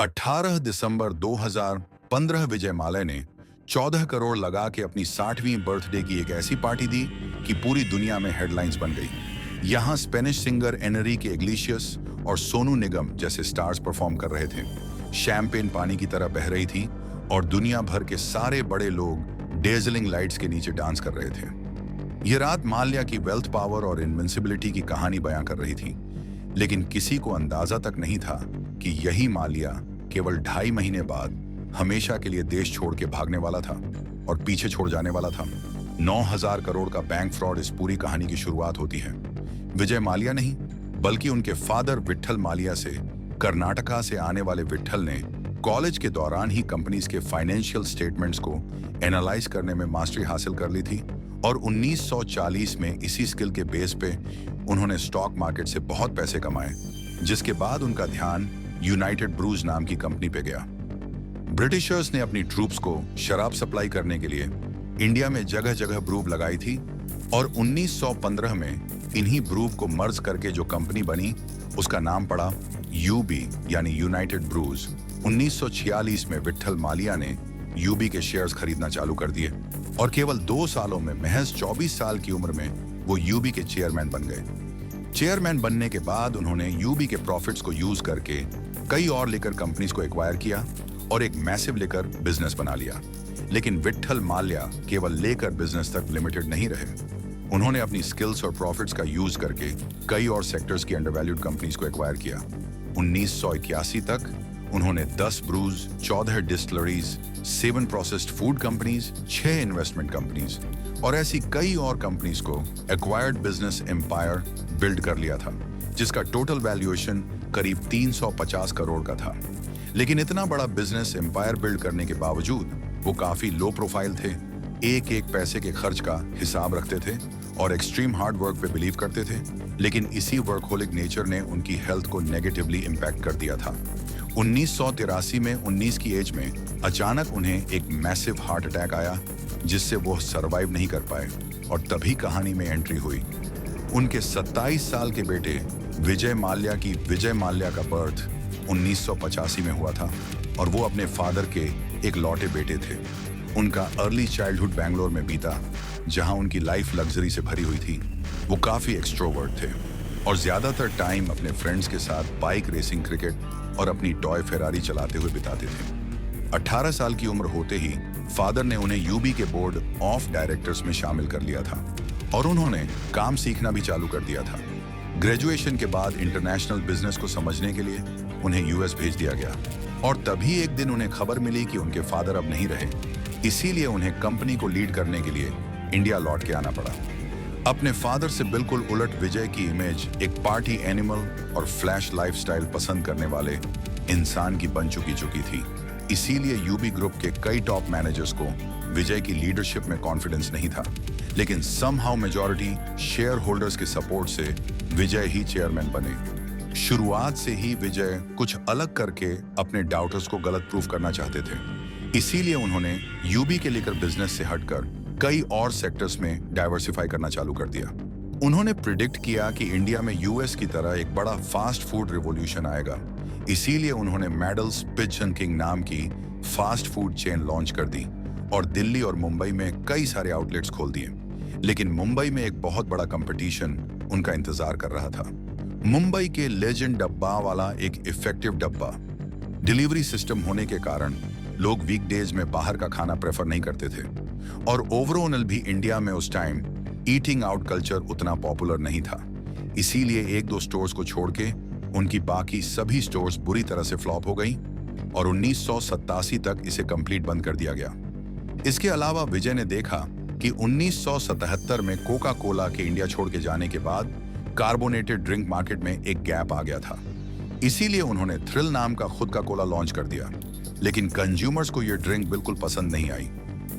18 दिसंबर 2015 विजय माल्या ने 14 करोड़ लगा के अपनी 60वीं बर्थडे की एक ऐसी पार्टी दी कि पूरी दुनिया में हेडलाइंस बन गई। यहाँ स्पेनिश सिंगर एनरिके इग्लेशियस और सोनू निगम जैसे स्टार्स परफॉर्म कर रहे थे। शैंपेन पानी की तरह बह रही थी और दुनिया भर के सारे बड़े लोग डेजलिंग लाइट्स के नीचे डांस कर रहे थे। यह रात माल्या की वेल्थ पावर और इनविंसिबिलिटी की कहानी बयां कर रही थी, लेकिन किसी को अंदाजा तक नहीं था कि यही माल्या केवल 2.5 महीने बाद हमेशा के लिए देश छोड़ के भागने वाला था और पीछे छोड़ जाने वाला था। 9,000 करोड़ का बैंक फ्रॉड इस पूरी कहानी की शुरुआत होती है। विजय माल्या नहीं, बल्कि उनके फादर विट्ठल माल्या से, कर्नाटका से आने वाले विट्ठल ने कॉलेज के दौरान ही कंपनीज के फाइनेंशियल स्टेटमेंट्स को एनालाइज करने में मास्टरी हासिल कर ली थी और 1940 में इसी स्किल के बेस पे उन्होंने स्टॉक मार्केट से बहुत पैसे कमाए, जिसके बाद उनका ध्यान यूनाइटेड ब्रूज नाम की कंपनी पे गया। ब्रिटिशर्स ने अपनी ट्रूप्स को शराब सप्लाई करने के लिए इंडिया में जगह जगह ब्रूव लगाई थी और 1915 में इन्हीं ब्रूव को मर्ज करके जो कंपनी बनी उसका नाम पड़ा यूबी यानी यूनाइटेड ब्रूज। 1946 में विट्ठल माल्या ने यूबी के शेयर्स खरीदना चालू कर दिए और केवल 2 सालों में, महज 24 साल की उम्र में वो यूबी के चेयरमैन बन गए। चेयरमैन बनने के बाद उन्होंने यूबी के प्रॉफिट्स को यूज करके कई और लिकर कंपनीज को एक्वायर किया और एक मैसिव लिकर बिजनेस बना लिया। लेकिन विट्ठल माल्या केवल लेकर बिजनेस तक लिमिटेड नहीं रहे। उन्होंने अपनी स्किल्स और प्रॉफिट्स का यूज करके कई और सेक्टर्स की अंडरवैल्यूड कंपनीज को एक्वायर किया। 1981 तक उन्होंने 10 brews, 14 distilleries, 7 processed food companies, 6 investment companies और ऐसी कई और कंपनीज को एक्वायर्ड बिजनेस एम्पायर बिल्ड कर लिया था, जिसका टोटल वैल्यूएशन करीब 350 करोड़ का था। लेकिन इतना बड़ा बिजनेस एम्पायर बिल्ड करने के बावजूद वो काफी लो प्रोफाइल थे, एक एक पैसे के खर्च का हिसाब रखते थे और एक्सट्रीम हार्ड वर्क पे बिलीव करते थे। लेकिन इसी वर्कहोलिक नेचर ने उनकी हेल्थ को नेगेटिवली इम्पैक्ट कर दिया था। 1983 में 19 की एज में अचानक उन्हें एक मैसिव हार्ट अटैक आया, जिससे वो सरवाइव नहीं कर पाए और तभी कहानी में एंट्री हुई। उनके 27 साल के बेटे विजय माल्या की विजय माल्या का बर्थ 1985 में हुआ था और वो अपने फादर के एक लौटे बेटे थे। उनका अर्ली चाइल्डहुड बैंगलोर में बीता, जहां उनकी लाइफ लग्जरी से भरी हुई थी। वो काफी एक्सट्रोवर्ट थे और ज्यादातर टाइम अपने फ्रेंड्स के साथ बाइक रेसिंग, क्रिकेट और अपनी टॉय फेरारी चलाते हुए बिताते थे। 18 साल की उम्र होते ही फादर ने उन्हें यूबी के बोर्ड ऑफ डायरेक्टर्स में शामिल कर लिया था और उन्होंने काम सीखना भी चालू कर दिया था। ग्रेजुएशन के बाद इंटरनेशनल बिजनेस को समझने के लिए उन्हें यूएस भेज दिया गया और तभी एक दिन उन्हें खबर मिली कि उनके फादर अब नहीं रहे। इसीलिए उन्हें कंपनी को लीड करने के लिए इंडिया लौट के आना पड़ा। अपने फादर से बिल्कुल उलट विजय की इमेज एक पार्टी एनिमल और फ्लैश लाइफस्टाइल पसंद करने वाले इंसान की बन चुकी थी। इसीलिए यूबी ग्रुप के कई टॉप मैनेजर्स को विजय की लीडरशिप में कॉन्फिडेंस नहीं था, लेकिन समहाउ मेजॉरिटी शेयर होल्डर्स के सपोर्ट से विजय ही चेयरमैन बने। शुरुआत से ही विजय कुछ अलग करके अपने डाउटर्स को गलत प्रूफ करना चाहते थे। इसीलिए उन्होंने यूबी के लेकर बिजनेस से हटकर कई और सेक्टर्स में डाइवर्सिफाई करना चालू कर दिया। उन्होंने प्रिडिक्ट किया कि इंडिया में यूएस की तरह एक बड़ा फास्ट फूड रिवॉल्यूशन आएगा। इसीलिए उन्होंने मेडल्स पिजन किंग नाम की फास्ट फूड चेन लॉन्च कर दी और दिल्ली और मुंबई में कई सारे आउटलेट्स खोल दिए। लेकिन मुंबई में एक बहुत बड़ा कंपटीशन उनका इंतजार कर रहा था। मुंबई के लेजेंड डब्बा वाला एक इफेक्टिव डब्बा डिलीवरी सिस्टम होने के कारण लोग वीकडेज में बाहर का खाना प्रेफर नहीं करते थे और ओवरऑल भी इंडिया में उस टाइम ईटिंग आउट कल्चर उतना पॉपुलर नहीं था। इसीलिए 1-2 स्टोर्स को छोड़ के उनकी बाकी सभी स्टोर्स बुरी तरह से फ्लॉप हो गई और 1987 तक इसे कंप्लीट बंद कर दिया गया। इसके अलावा विजय ने देखा कि 1977 में कोका कोला के इंडिया छोड़ के जाने के बाद कार्बोनेटेड ड्रिंक मार्केट में एक गैप आ गया था। इसीलिए उन्होंने थ्रिल नाम का खुद का कोला लॉन्च कर दिया, लेकिन कंज्यूमर्स को यह ड्रिंक बिल्कुल पसंद नहीं आई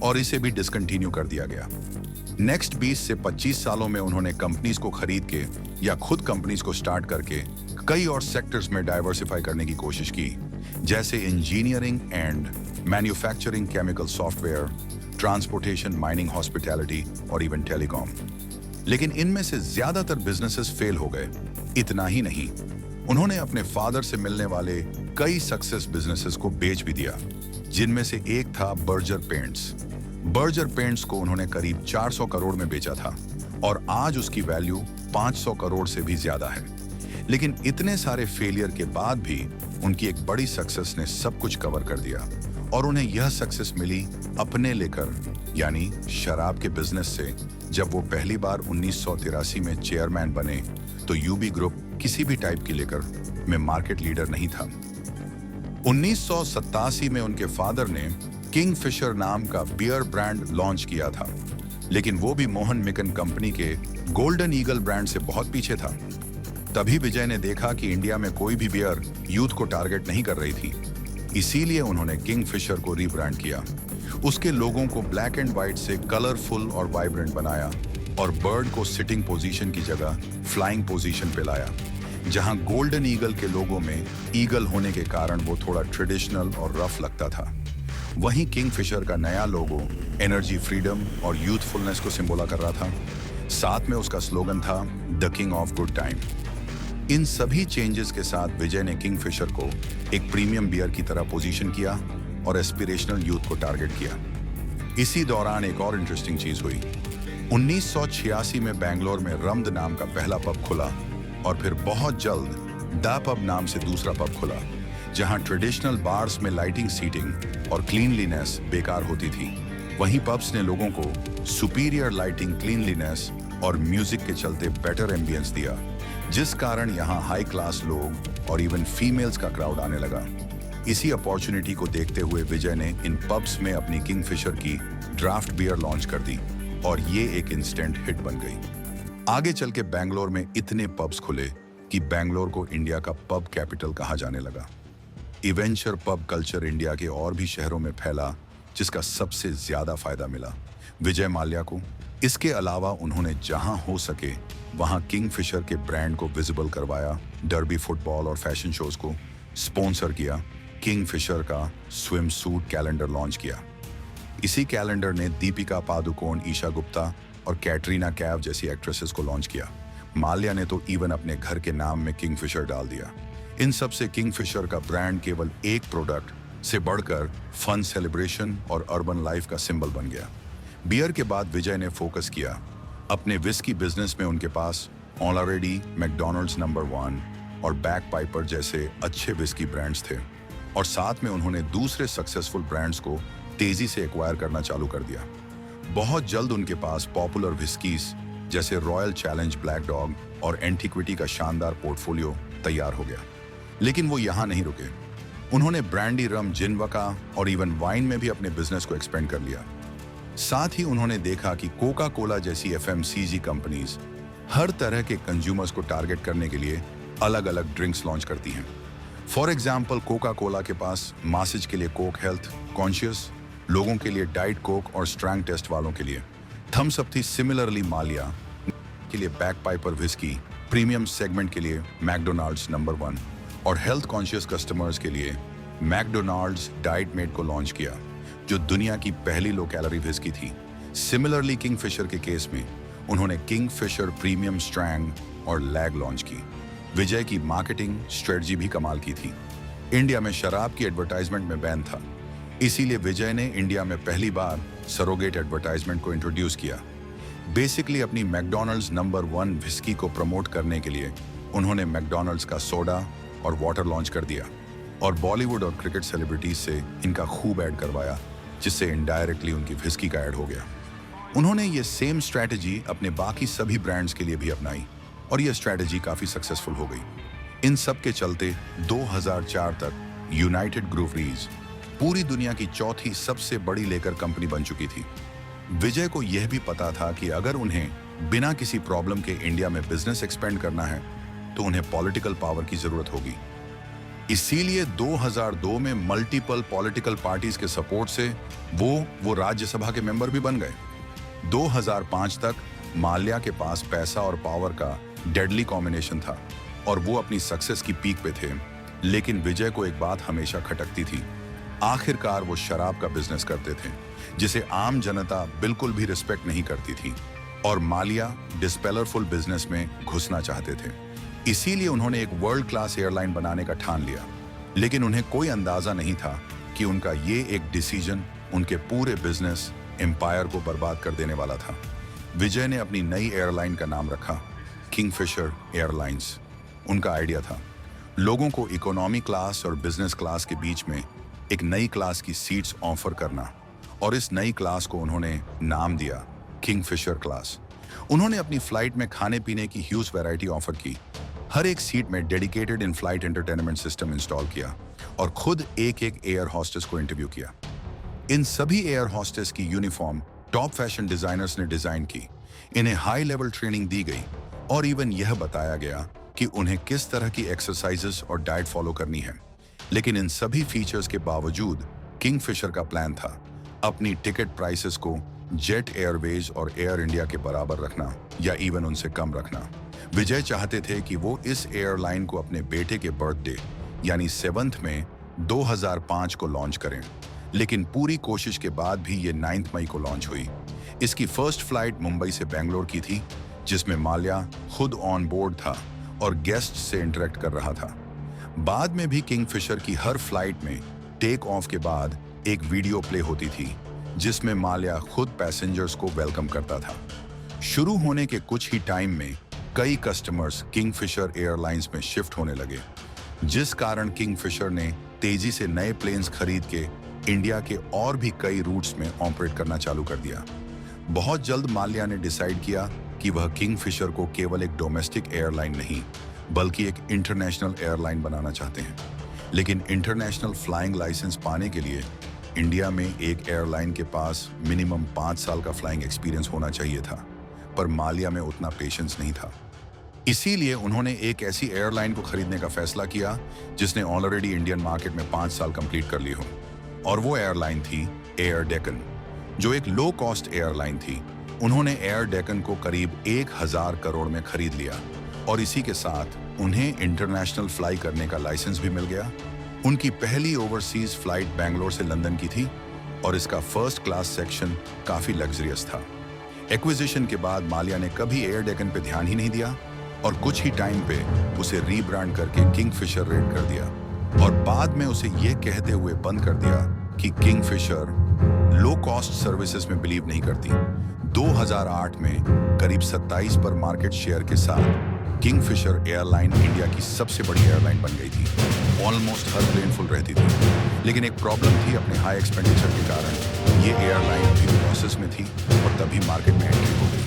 और इसे भी डिसकंटिन्यू कर दिया गया। नेक्स्ट 20 से 25 सालों में उन्होंने कंपनीज को खरीद के या खुद कंपनीज को स्टार्ट करके कई और सेक्टर्स में डाइवर्सिफाई करने की कोशिश की, जैसे engineering and manufacturing, chemical, software, transportation, mining, hospitality और इवन टेलीकॉम। लेकिन इनमें से ज्यादातर बिजनेसेस फेल हो गए। इतना ही नहीं, उन्होंने अपने फादर से मिलने वाले कई सक्सेस बिजनेसेस को बेच भी दिया, जिनमें से एक था बर्जर पेंट्स। बर्जर पेंट्स को उन्होंने करीब 400 करोड़ में बेचा था और आज उसकी वैल्यू 500 करोड़ से भी ज्यादा है। लेकिन इतने सारे फेलियर के बाद भी उनकी एक बड़ी सक्सेस ने सब कुछ कवर कर दिया और उन्हें यह सक्सेस मिली अपने लेकर, यानी शराब के बिजनेस से। जब वो पहली बार 1983 में चेयरमैन बने तो यूबी ग्रुप किसी भी टाइप की लेकर में मार्केट लीडर नहीं था। 1987 में उनके फादर ने किंगफिशर नाम का बियर ब्रांड लॉन्च किया था, लेकिन वो भी मोहन मिकन कंपनी के गोल्डन ईगल ब्रांड से बहुत पीछे था। तभी विजय ने देखा कि इंडिया में कोई भी बियर यूथ को टारगेट नहीं कर रही थी, इसीलिए उन्होंने किंगफिशर को रीब्रांड किया। उसके लोगों को ब्लैक एंड व्हाइट से कलरफुल और वाइब्रेंट बनाया और बर्ड को सिटिंग पोजीशन की जगह फ्लाइंग पोजीशन पे लाया। जहां गोल्डन ईगल के लोगों में ईगल होने के कारण वो थोड़ा ट्रेडिशनल और रफ लगता था, वहीं किंगफिशर का नया लोगो एनर्जी, फ्रीडम और यूथफुलनेस को सिंबोला कर रहा था। साथ में उसका स्लोगन था the king of good time. इन सभी चेंजेस के साथ विजय ने किंगफिशर को एक प्रीमियम बियर की तरह पोजीशन किया और एस्पिरेशनल यूथ को टारगेट किया। इसी दौरान एक और इंटरेस्टिंग चीज हुई। 1986 में बेंगलोर में रम्द नाम का पहला पब खुला और फिर बहुत जल्द दा पब नाम से दूसरा पब खुला, जहां ट्रेडिशनल बार्स में लाइटिंग, सीटिंग और क्लीनलीनेस बेकार होती थी। वहीं पब्स ने लोगों को सुपीरियर लाइटिंग, क्लीनलीनेस और म्यूजिक के चलते बेटर एम्बियंस दिया, जिस कारण यहां हाई क्लास लोग और इवन फीमेल्स का क्राउड आने लगा। इसी अपॉर्चुनिटी को देखते हुए विजय ने इन पब्स में अपनी किंगफिशर की ड्राफ्ट बियर लॉन्च कर दी और ये एक इंस्टेंट हिट बन गई। आगे चल के बैंगलोर में इतने पब्स खुले कि बैंगलोर को इंडिया का पब कैपिटल कहा जाने लगा। इवेंचर पब कल्चर इंडिया के और भी शहरों में फैला, जिसका सबसे ज्यादा फायदा मिला विजय माल्या को। इसके अलावा उन्होंने जहां हो सके वहां किंगफिशर के ब्रांड को विजिबल करवाया, डर्बी, फुटबॉल और फैशन शोज को स्पॉन्सर किया, किंगफिशर का स्विम सूट कैलेंडर लॉन्च किया। इसी कैलेंडर ने दीपिका पादुकोण, ईशा गुप्ता और कैटरीना कैफ जैसी एक्ट्रेसेस को लॉन्च किया। माल्या ने तो इवन अपने घर के नाम में किंगफिशर डाल दिया। इन सब से किंगफिशर का ब्रांड केवल एक प्रोडक्ट से बढ़कर फन, सेलिब्रेशन और अर्बन लाइफ का सिंबल बन गया। बियर के बाद विजय ने फोकस किया अपने विस्की बिजनेस में। उनके पास ऑलरेडी मैकडॉनल्ड्स नंबर 1 और बैक पाइपर जैसे अच्छे विस्की ब्रांड्स थे और साथ में उन्होंने दूसरे सक्सेसफुल ब्रांड्स को तेजी से एक्वायर करना चालू कर दिया। बहुत जल्द उनके पास पॉपुलर विस्कीज जैसे रॉयल चैलेंज, ब्लैक डॉग और एंटीक्विटी का शानदार पोर्टफोलियो तैयार हो गया। लेकिन वो यहाँ नहीं रुके। उन्होंने ब्रांडी, रम, जिन, वका और इवन वाइन में भी अपने बिजनेस को एक्सपेंड कर लिया। साथ ही उन्होंने देखा कि कोका कोला जैसी एफएमसीजी कंपनीज हर तरह के कंज्यूमर्स को टारगेट करने के लिए अलग अलग ड्रिंक्स लॉन्च करती हैं। फॉर एग्जाम्पल, कोका कोला के पास मासेज के लिए कोक हेल्थ कॉन्शियस लोगों के लिए, डाइट कोक और स्ट्रैंग टेस्ट वालों के लिए थम्स अप थी। सिमिलरली माल्या के लिए back Piper whisky, premium segment के लिए मैकडोनाल्ड्स नंबर 1 और हेल्थ कॉन्शियस कस्टमर्स के लिए मैकडोनाल्ड्स डाइट मेट को लॉन्च किया, जो दुनिया की पहली लो कैलोरी विस्की थी। सिमिलरली किंगफिशर के केस में उन्होंने किंगफिशर प्रीमियम स्ट्रैंग और लैग लॉन्च की। विजय की मार्केटिंग स्ट्रेटजी भी कमाल की थी। इंडिया में शराब की एडवर्टाइजमेंट में बैन था, इसीलिए विजय ने इंडिया में पहली बार सरोगेट एडवर्टाइजमेंट को इंट्रोड्यूस किया। बेसिकली अपनी मैकडॉनल्ड्स नंबर 1 विस्की को प्रमोट करने के लिए उन्होंने मैकडॉनल्ड्स का सोडा और वाटर लॉन्च कर दिया और बॉलीवुड और क्रिकेट सेलिब्रिटीज से इनका खूब ऐड करवाया, जिससे इनडायरेक्टली उनकी विस्की का ऐड हो गया। उन्होंने ये सेम स्ट्रैटेजी अपने बाकी सभी ब्रांड्स के लिए भी अपनाई और यह स्ट्रैटेजी काफी सक्सेसफुल हो गई। इन सब के चलते 2004 तक यूनाइटेड ब्रूवरीज पूरी दुनिया की चौथी सबसे बड़ी लेकर कंपनी बन चुकी थी। विजय को यह भी पता था कि अगर उन्हें बिना किसी प्रॉब्लम के इंडिया में बिजनेस एक्सपेंड करना है तो उन्हें पॉलिटिकल पावर की जरूरत होगी। इसीलिए 2002 में मल्टीपल पॉलिटिकल पार्टीज के सपोर्ट से वो राज्यसभा के मेंबर भी बन गए। 2005 तक माल्या के पास पैसा और पावर का डेडली कॉम्बिनेशन था और वो अपनी सक्सेस की पीक पे थे। लेकिन विजय को एक बात हमेशा खटकती थी। आखिरकार वो शराब का बिजनेस करते थे जिसे आम जनता बिल्कुल भी रिस्पेक्ट नहीं करती थी और माल्या डिस्पेलरफुल बिजनेस में घुसना चाहते थे। इसीलिए उन्होंने एक वर्ल्ड क्लास एयरलाइन बनाने का ठान लिया, लेकिन उन्हें कोई अंदाजा नहीं था कि उनका ये एक डिसीजन उनके पूरे बिजनेस एम्पायर को बर्बाद कर देने वाला था। विजय ने अपनी नई एयरलाइन का नाम रखा किंगफिशर एयरलाइंस। उनका आइडिया था लोगों को इकोनॉमी क्लास और बिजनेस क्लास के बीच में एक नई क्लास की सीट्स ऑफर करना, और इस नई क्लास को उन्होंने नाम दिया किंगफिशर क्लास। उन्होंने अपनी फ्लाइट में खाने पीने की ह्यूज वैरायटी ऑफर की, हर एक सीट में dedicated in flight entertainment system install किया और खुद एक एक एयर हॉस्टेस को इंटरव्यू किया। इन सभी एयर हॉस्टेस की यूनिफॉर्म टॉप फैशन डिजाइनर्स ने डिजाइन की, इन्हें हाई लेवल ट्रेनिंग दी गई और इवन यह बताया गया कि उन्हें किस तरह की एक्सरसाइजेस और डाइट फॉलो करनी है। लेकिन इन सभी फीचर्स के बावजूद किंगफिशर का प्लान था अपनी टिकट प्राइसेस को जेट एयरवेज और एयर इंडिया के बराबर रखना या इवन उनसे कम रखना। विजय चाहते थे कि वो इस एयरलाइन को अपने बेटे के बर्थडे यानी 7th में 2005 को लॉन्च करें, लेकिन पूरी कोशिश के बाद भी ये 9 मई को लॉन्च हुई। इसकी फर्स्ट फ्लाइट मुंबई से बेंगलोर की थी, जिसमें माल्या खुद ऑन बोर्ड था और गेस्ट से इंटरेक्ट कर रहा था। बाद में भी किंगफिशर की हर फ्लाइट में टेक ऑफ के बाद एक वीडियो प्ले होती थी, जिसमें माल्या खुद पैसेंजर्स को वेलकम करता था। शुरू होने के कुछ ही टाइम में कई कस्टमर्स किंगफिशर एयरलाइंस में शिफ्ट होने लगे, जिस कारण किंगफिशर ने तेजी से नए प्लेन्स खरीद के इंडिया के और भी कई रूट्स में ऑपरेट करना चालू कर दिया। बहुत जल्द माल्या ने डिसाइड किया कि वह किंगफिशर को केवल एक डोमेस्टिक एयरलाइन नहीं बल्कि एक इंटरनेशनल एयरलाइन बनाना चाहते हैं। लेकिन इंटरनेशनल फ्लाइंग लाइसेंस पाने के लिए इंडिया में एक एयरलाइन के पास मिनिमम 5 साल का फ्लाइंग एक्सपीरियंस होना चाहिए था, पर माल्या में उतना पेशेंस नहीं था। इसीलिए उन्होंने एक ऐसी एयरलाइन को खरीदने का फैसला किया जिसने ऑलरेडी इंडियन मार्केट में 5 साल कंप्लीट कर ली हो, और वो एयरलाइन थी एयर डेक्कन, जो एक लो कॉस्ट एयरलाइन थी। उन्होंने एयर डेक्कन को करीब 1000 करोड़ में खरीद लिया और इसी के साथ उन्हें इंटरनेशनल फ्लाई करने का लाइसेंस भी मिल गया। उनकी पहली ओवरसीज फ्लाइट बैंगलोर से लंदन की थी और इसका फर्स्ट क्लास सेक्शन काफी लग्जरियस था। एक्विजिशन के बाद माल्या ने कभी एयर डेक्कन पे ध्यान ही नहीं दिया और कुछ ही टाइम पे उसे रीब्रांड करके किंगफिशर रेट कर दिया और बाद में उसे ये कहते हुए बंद कर दिया कि किंगफिशर लो कॉस्ट सर्विसेज में बिलीव नहीं करती। 2008 में करीब 27 पर मार्केट शेयर के साथ किंगफिशर एयरलाइन इंडिया की सबसे बड़ी एयरलाइन बन गई थी। ऑलमोस्ट हर प्लेन फुल रहती थी, लेकिन एक प्रॉब्लम थी अपने हाई एक्सपेंडिचर के कारण ये एयरलाइन अभी भी लॉसेस में थी और तभी मार्केट में एंट्री हो गई।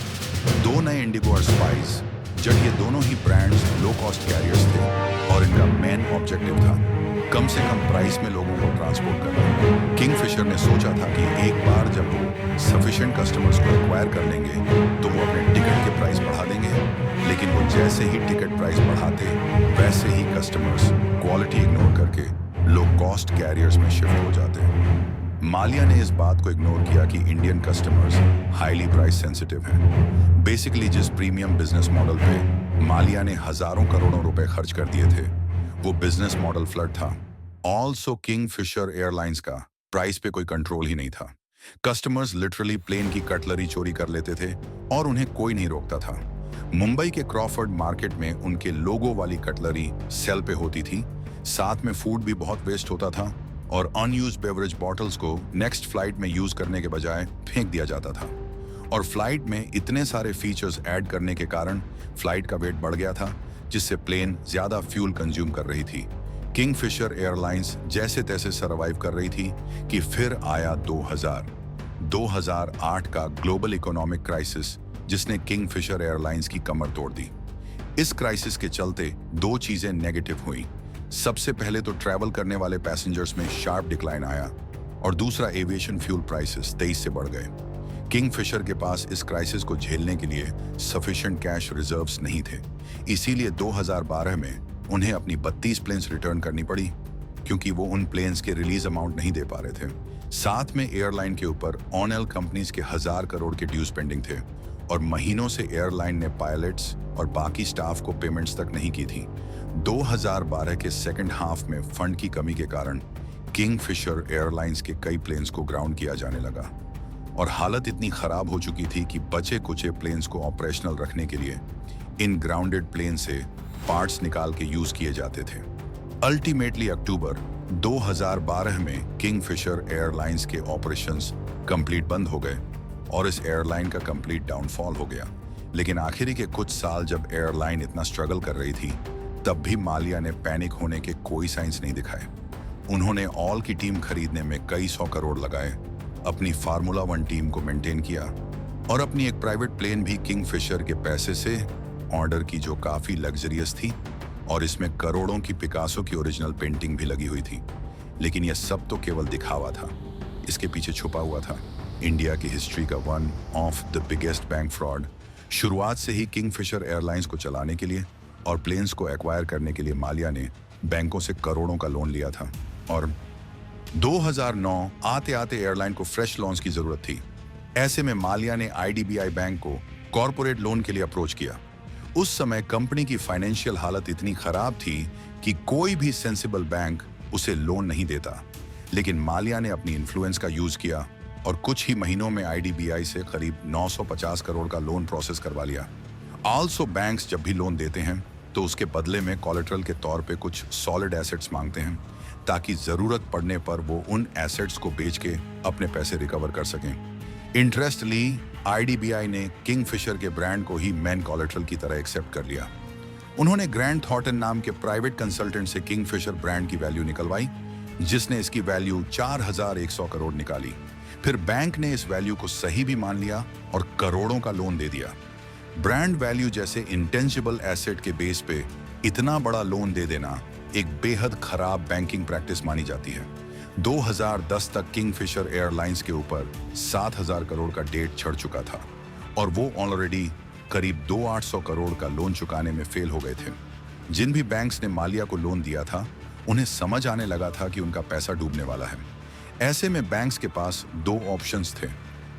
2 नए इंडिगो और स्पाइस, जब ये दोनों ही ब्रांड्स लो कॉस्ट कैरियर्स थे और इनका मेन ऑब्जेक्टिव था कम से कम प्राइस में लोगों को ट्रांसपोर्ट करना। किंगफिशर ने सोचा था कि एक बार जब वो सफिशिएंट कस्टमर्स को एक्वायर कर लेंगे तो वो अपने टिकट के प्राइस बढ़ा देंगे, लेकिन वो जैसे ही टिकट प्राइस बढ़ाते वैसे ही कस्टमर्स क्वालिटी इग्नोर करके लो कॉस्ट कैरियर्स में शिफ्ट हो जाते। माल्या ने इस बात को इग्नोर किया कि Indian customers highly price sensitive हैं। बेसिकली जिस प्रीमियम बिजनेस मॉडल पे माल्या ने हजारों करोड़ों रुपए खर्च कर दिए थे, वो बिजनेस मॉडल फ्लड था। ऑल्सो किंगफिशर एयरलाइंस का प्राइस पे कोई कंट्रोल ही नहीं था। कस्टमर्स लिटरली प्लेन की कटलरी चोरी कर लेते थे और उन्हें कोई नहीं रोकता था। मुंबई के क्रॉफर्ड मार्केट में उनके लोगो वाली कटलरी सेल पे होती थी, साथ में फूड भी बहुत वेस्ट होता था और अनयूज्ड बेवरेज बॉटल्स को नेक्स्ट फ्लाइट में यूज करने के बजाय फेंक दिया जाता था। और फ्लाइट में इतने सारे फीचर्स ऐड करने के कारण फ्लाइट का वेट बढ़ गया था, जिससे प्लेन ज्यादा फ्यूल कंज्यूम कर रही थी। किंगफिशर एयरलाइंस जैसे तैसे सरवाइव कर रही थी कि फिर आया 2008 का ग्लोबल इकोनॉमिक क्राइसिस, जिसने किंगफिशर एयरलाइंस की कमर तोड़ दी। इस क्राइसिस के चलते 2 चीजें नेगेटिव हुई। सबसे पहले तो ट्रैवल करने वाले पैसेंजर्स में शार्प डिक्लाइन आया और दूसरा एविएशन फ्यूल प्राइसेस 23 से बढ़ गए। किंगफिशर के पास इस क्राइसिस को झेलने के लिए सफिशिएंट कैश रिजर्व्स नहीं थे, इसीलिए 2012 में उन्हें अपनी 32 प्लेन्स रिटर्न करनी पड़ी, क्योंकि वो उन प्लेन्स के रिलीज अमाउंट नहीं दे पा रहे थे। साथ में एयरलाइन के ऊपर ऑनएल कंपनीज के 1000 करोड़ के ड्यूज पेंडिंग थे और महीनों से एयरलाइन ने पायलट्स और बाकी स्टाफ को पेमेंट्स तक नहीं की थी। 2012 के सेकंड हाफ में फंड की कमी के कारण किंगफिशर एयरलाइंस के कई प्लेन्स को ग्राउंड किया जाने लगा और हालत इतनी खराब हो चुकी थी कि बचे कुचे प्लेन्स को ऑपरेशनल रखने के लिए इन ग्राउंडेड प्लेन से पार्ट्स निकाल के यूज किए जाते थे। अल्टीमेटली अक्टूबर 2012 में किंगफिशर एयरलाइंस के ऑपरेशंस कंप्लीट बंद हो गए और इस एयरलाइन का कंप्लीट डाउनफॉल हो गया। लेकिन आखिरी के कुछ साल जब एयरलाइन इतना स्ट्रगल कर रही थी, तब भी माल्या ने पैनिक होने के कोई साइंस नहीं दिखाए। उन्होंने ऑल की टीम खरीदने में कई 100 करोड़ लगाए, अपनी फार्मूला 1 टीम को मेंटेन किया और अपनी एक प्राइवेट प्लेन भी किंगफिशर के पैसे से ऑर्डर की, जो काफी लग्जरियस थी और इसमें करोड़ों की पिकासो की ओरिजिनल पेंटिंग भी लगी हुई थी। लेकिन यह सब तो केवल दिखावा था। इसके पीछे छुपा हुआ था इंडिया की हिस्ट्री का one of the biggest bank fraud. शुरुआत से ही किंगफिशर एयरलाइंस को चलाने के लिए और प्लेन्स को एक्वायर करने के लिए माल्या ने बैंकों से करोड़ों का लोन लिया था और 2009 आते आते एयरलाइन को फ्रेश लोन्स की जरूरत थी। ऐसे में माल्या ने आईडीबीआई बैंक को कॉरपोरेट लोन के लिए अप्रोच किया। उस समय कंपनी की फाइनेंशियल हालत इतनी खराब थी कि कोई भी सेंसिबल बैंक उसे लोन नहीं देता। लेकिन माल्या ने अपनी इन्फ्लुएंस का यूज किया और कुछ ही महीनों में आईडीबीआई से करीब 950 करोड़ का लोन प्रोसेस करवा लिया। आल्सो बैंक्स जब भी लोन देते हैं तो उसके बदले में कोलेटरल के तौर पे कुछ सॉलिड एसेट्स मांगते हैं, ताकि जरूरत पड़ने पर वो उन एसेट्स को बेच के अपने पैसे रिकवर कर सकें। इंटरेस्टली आईडीबीआई ने किंगफिशर के ब्रांड को ही मेन कोलेटरल की तरह एक्सेप्ट कर लिया। उन्होंने ग्रैंड थॉर्टन नाम के प्राइवेट कंसल्टेंट से किंगफिशर ब्रांड की वैल्यू निकलवाई, जिसने इसकी वैल्यू 4100 करोड़ निकाली। फिर बैंक ने इस वैल्यू को सही भी मान लिया और करोड़ों का लोन दे दिया। ब्रांड वैल्यू जैसे इंटेंजिबल एसेट के बेस पे इतना बड़ा लोन दे देना एक बेहद खराब बैंकिंग प्रैक्टिस मानी जाती है। 2010 तक किंगफिशर एयरलाइंस के ऊपर 7000 करोड़ का डेट चढ़ चुका था और वो ऑलरेडी करीब 2800 करोड़ का लोन चुकाने में फेल हो गए थे। जिन भी बैंक्स ने माल्या को लोन दिया था, उन्हें समझ आने लगा था कि उनका पैसा डूबने वाला है। ऐसे में बैंक्स के पास 2 ऑप्शंस थे।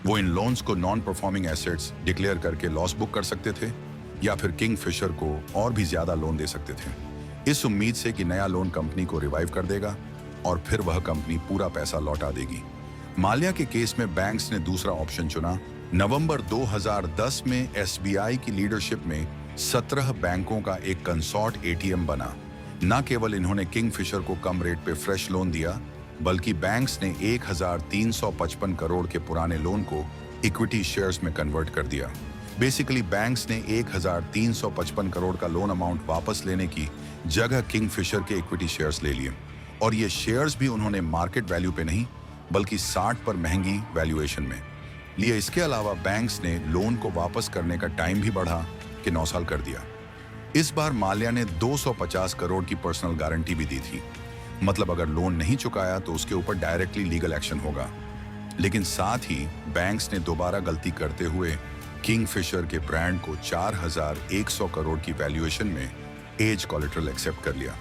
वो इन लोन्स को नॉन परफॉर्मिंग एसेट्स डिक्लेयर करके लॉस बुक कर सकते थे या फिर किंगफिशर को और भी ज्यादा लोन दे सकते थे, इस उम्मीद से कि नया लोन कंपनी को रिवाइव कर देगा और फिर वह कंपनी पूरा पैसा लौटा देगी। माल्या के केस में बैंक्स ने दूसरा ऑप्शन चुना। नवंबर 2010 में एसबीआई की लीडरशिप में 17 बैंकों का एक कंसॉर्ट एटीएम बना। न केवल इन्होंने किंगफिशर को कम रेट पे फ्रेश लोन दिया, बल्कि बैंक्स ने 1355 करोड़ के पुराने लोन को इक्विटी शेयर्स में कन्वर्ट कर दिया। बेसिकली बैंक्स ने 1355 करोड़ का लोन अमाउंट वापस लेने की जगह किंगफिशर के इक्विटी शेयर्स ले लिए और ये शेयर्स भी उन्होंने मार्केट वैल्यू पे नहीं बल्कि 60 पर महंगी वैल्यूएशन में लिए। इसके अलावा बैंक्स ने लोन को वापस करने का टाइम भी बढ़ा के 9 साल कर दिया। इस बार माल्या ने 250 करोड़ की पर्सनल गारंटी भी दी थी, मतलब अगर लोन नहीं चुकाया तो उसके ऊपर डायरेक्टली लीगल एक्शन होगा। लेकिन साथ ही बैंक्स ने दोबारा गलती करते हुए किंगफिशर के ब्रांड को 4100 करोड़ की वैल्यूएशन में एज कोलेटरल एक्सेप्ट कर लिया।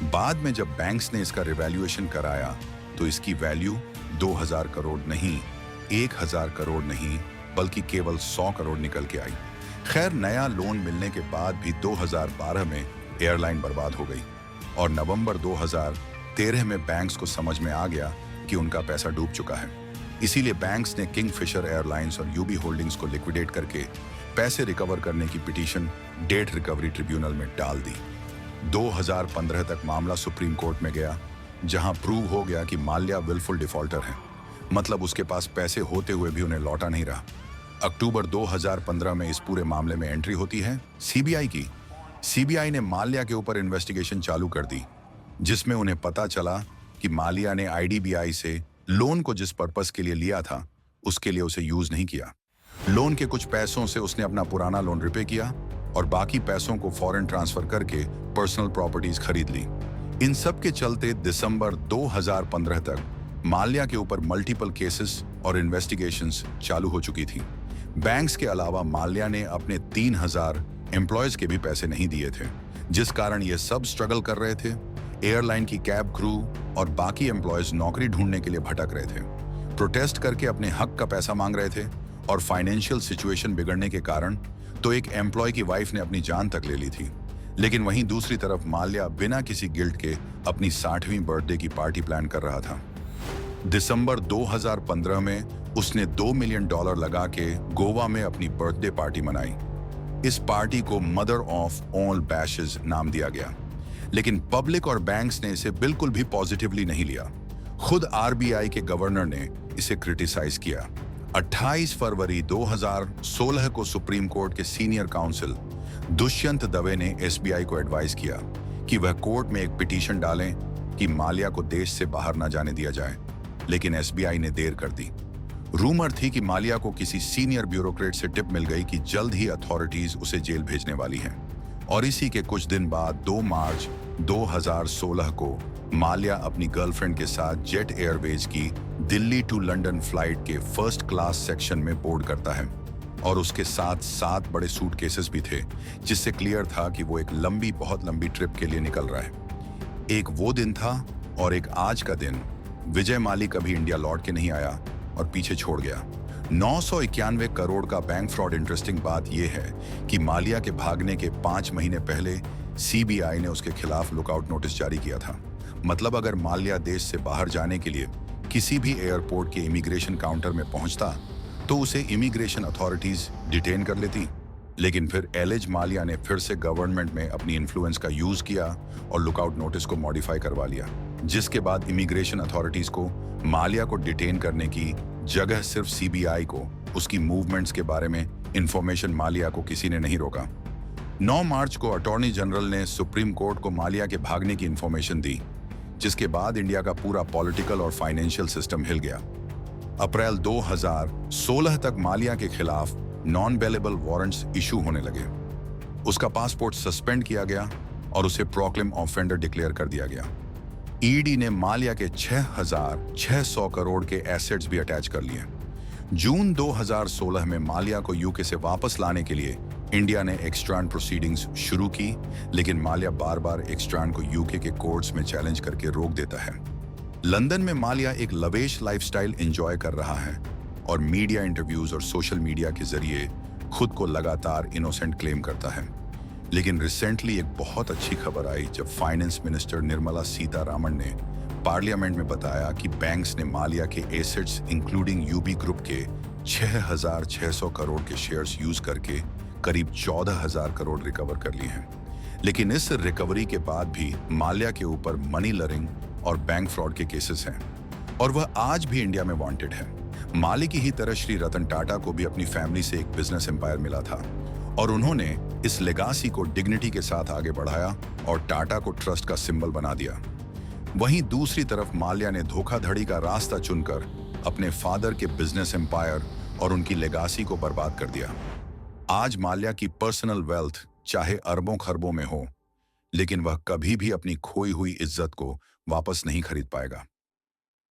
बाद में जब बैंक्स ने इसका रिवैल्यूएशन कराया तो इसकी वैल्यू 2000 करोड़ नहीं, 1000 करोड़ नहीं, बल्कि केवल 100 करोड़ निकल के आई। खैर, नया लोन मिलने के बाद भी 2012 में एयरलाइन बर्बाद हो गई और नवंबर 2013 में बैंक्स को समझ में आ गया कि उनका पैसा डूब चुका है। इसीलिए बैंक्स ने किंगफिशर एयरलाइंस और यूबी होल्डिंग्स को लिक्विडेट करके पैसे रिकवर करने की पिटीशन डेट रिकवरी ट्रिब्यूनल में डाल दी। 2015 तक मामला सुप्रीम कोर्ट में गया, जहां प्रूव हो गया कि माल्या विलफुल डिफॉल्टर है, मतलब उसके पास पैसे होते हुए भी उन्हें लौटा नहीं रहा। अक्टूबर 2015 में इस पूरे मामले में एंट्री होती है सीबीआई की। सीबीआई ने माल्या के ऊपर इन्वेस्टिगेशन चालू कर दी, जिसमें उन्हें पता चला कि माल्या ने आईडीबीआई से लोन को जिस पर्पस के लिए लिया था उसके लिए उसे यूज नहीं किया। लोन के कुछ पैसों से उसने अपना पुराना लोन रिपे किया और बाकी पैसों को फॉरेन ट्रांसफर करके पर्सनल प्रॉपर्टीज खरीद ली। इन सब के चलते दिसंबर 2015 तक माल्या के ऊपर मल्टीपल केसेस और इन्वेस्टिगेशंस चालू हो चुकी थी। बैंक्स के अलावा माल्या ने अपने 3000 एम्प्लॉयज के भी पैसे नहीं दिए थे, जिस कारण ये सब स्ट्रगल कर रहे थे। एयरलाइन की कैब क्रू और बाकी एम्प्लॉयज नौकरी ढूंढने के लिए भटक रहे थे, प्रोटेस्ट करके अपने हक का पैसा मांग रहे थे और फाइनेंशियल सिचुएशन बिगड़ने के कारण तो एक एम्प्लॉय की वाइफ ने अपनी जान तक ले ली थी। लेकिन वहीं दूसरी तरफ माल्या बिना किसी गिल्ट के अपनी 60वीं बर्थडे की पार्टी प्लान कर रहा था। दिसंबर 2015 में उसने $2 मिलियन लगा के गोवा में अपनी बर्थडे पार्टी मनाई। इस पार्टी को मदर ऑफ ऑल बैशेस नाम दिया गया, लेकिन पब्लिक और बैंक्स ने इसे बिल्कुल भी पॉजिटिवली नहीं लिया। खुद आरबीआई के गवर्नर ने इसे क्रिटिसाइज किया। 28 फरवरी 2016 को सुप्रीम कोर्ट के सीनियर काउंसिल दुष्यंत दवे ने एसबीआई को एडवाइस किया कि वह कोर्ट में एक पिटीशन डालें कि माल्या को देश से बाहर न जाने दिया जाए, लेकिन एसबीआई ने देर कर दी। रूमर थी कि माल्या को किसी सीनियर ब्यूरोक्रेट से टिप मिल गई कि जल्द ही अथॉरिटीज उसे जेल भेजने वाली हैं। और इसी के कुछ दिन बाद 2 मार्च 2016 को माल्या अपनी गर्लफ्रेंड के साथ जेट एयरवेज की दिल्ली टू लंदन फ्लाइट के फर्स्ट क्लास सेक्शन में बोर्ड करता है और उसके साथ 7 बड़े सूटकेसेस भी थे, जिससे क्लियर था कि वो एक बहुत लंबी ट्रिप के लिए निकल रहा है। एक वो दिन था और एक आज का दिन। विजय माली कभी इंडिया लौट के नहीं आया और पीछे छोड़ गया। 991 करोड़ का बैंक फ्रॉड। इंटरेस्टिंग बात यह है कि माल्या के भागने के 5 महीने पहले सीबीआई ने उसके खिलाफ लुकआउट नोटिस जारी किया था। मतलब अगर माल्या देश से बाहर जाने के लिए किसी भी एयरपोर्ट के इमिग्रेशन काउंटर में पहुंचता तो उसे इमिग्रेशन अथॉरिटीज डिटेन कर लेती। लेकिन फिर एलिज माल्या ने फिर से गवर्नमेंट में अपनी इन्फ्लुएंस का यूज किया और लुकआउट नोटिस को मॉडिफाई करवा लिया, जिसके बाद इमिग्रेशन अथॉरिटीज को माल्या को डिटेन करने की जगह सिर्फ सीबीआई को उसकी मूवमेंट्स के बारे में इंफॉर्मेशन माल्या को किसी ने नहीं रोका। 9 मार्च को अटॉर्नी जनरल ने सुप्रीम कोर्ट को माल्या के भागने की इंफॉर्मेशन दी, जिसके बाद इंडिया का पूरा पॉलिटिकल और फाइनेंशियल सिस्टम हिल गया। अप्रैल 2016 तक माल्या के खिलाफ नॉन बेलेबल वारंट्स इशू होने लगे। उसका पासपोर्ट सस्पेंड किया गया और उसे प्रोक्लेम ऑफेंडर डिक्लेयर कर दिया गया। ईडी ने माल्या के 6,600 करोड़ के एसेट्स भी अटैच कर लिए। जून 2016 में माल्या को यूके से वापस लाने के लिए इंडिया ने एक्सट्रान प्रोसीडिंग्स शुरू की, लेकिन माल्या बार बार एक्सट्रान को यूके के कोर्ट्स में चैलेंज करके रोक देता है। लंदन में माल्या एक लवेश लाइफस्टाइल एंजॉय कर रहा है और मीडिया इंटरव्यूज और सोशल मीडिया के जरिए खुद को लगातार इनोसेंट क्लेम करता है। लेकिन रिसेंटली एक बहुत अच्छी खबर आई जब फाइनेंस मिनिस्टर निर्मला सीतारामन ने पार्लियामेंट में बताया कि बैंक्स ने माल्या के एसेट्स इंक्लूडिंग यूबी ग्रुप के 6,600 करोड़ के शेयर्स यूज करके करीब 14,000 करोड़ रिकवर कर लिए हैं। लेकिन इस रिकवरी के बाद भी माल्या के ऊपर मनी लॉन्ड्रिंग और बैंक फ्रॉड के केसेस हैं और वह आज भी इंडिया में वांटेड है। माली की ही तरह श्री रतन टाटा को भी अपनी फैमिली से एक बिजनेस एम्पायर मिला था और उन्होंने इस लेगासी को डिग्निटी के साथ आगे बढ़ाया और टाटा को ट्रस्ट का सिंबल बना दिया। वहीं दूसरी तरफ माल्या ने धोखाधड़ी का रास्ता चुनकर अपने फादर के बिजनेस एम्पायर और उनकी लेगासी को बर्बाद कर दिया। आज माल्या की पर्सनल वेल्थ चाहे अरबों खरबों में हो, लेकिन वह कभी भी अपनी खोई हुई इज्जत को वापस नहीं खरीद पाएगा।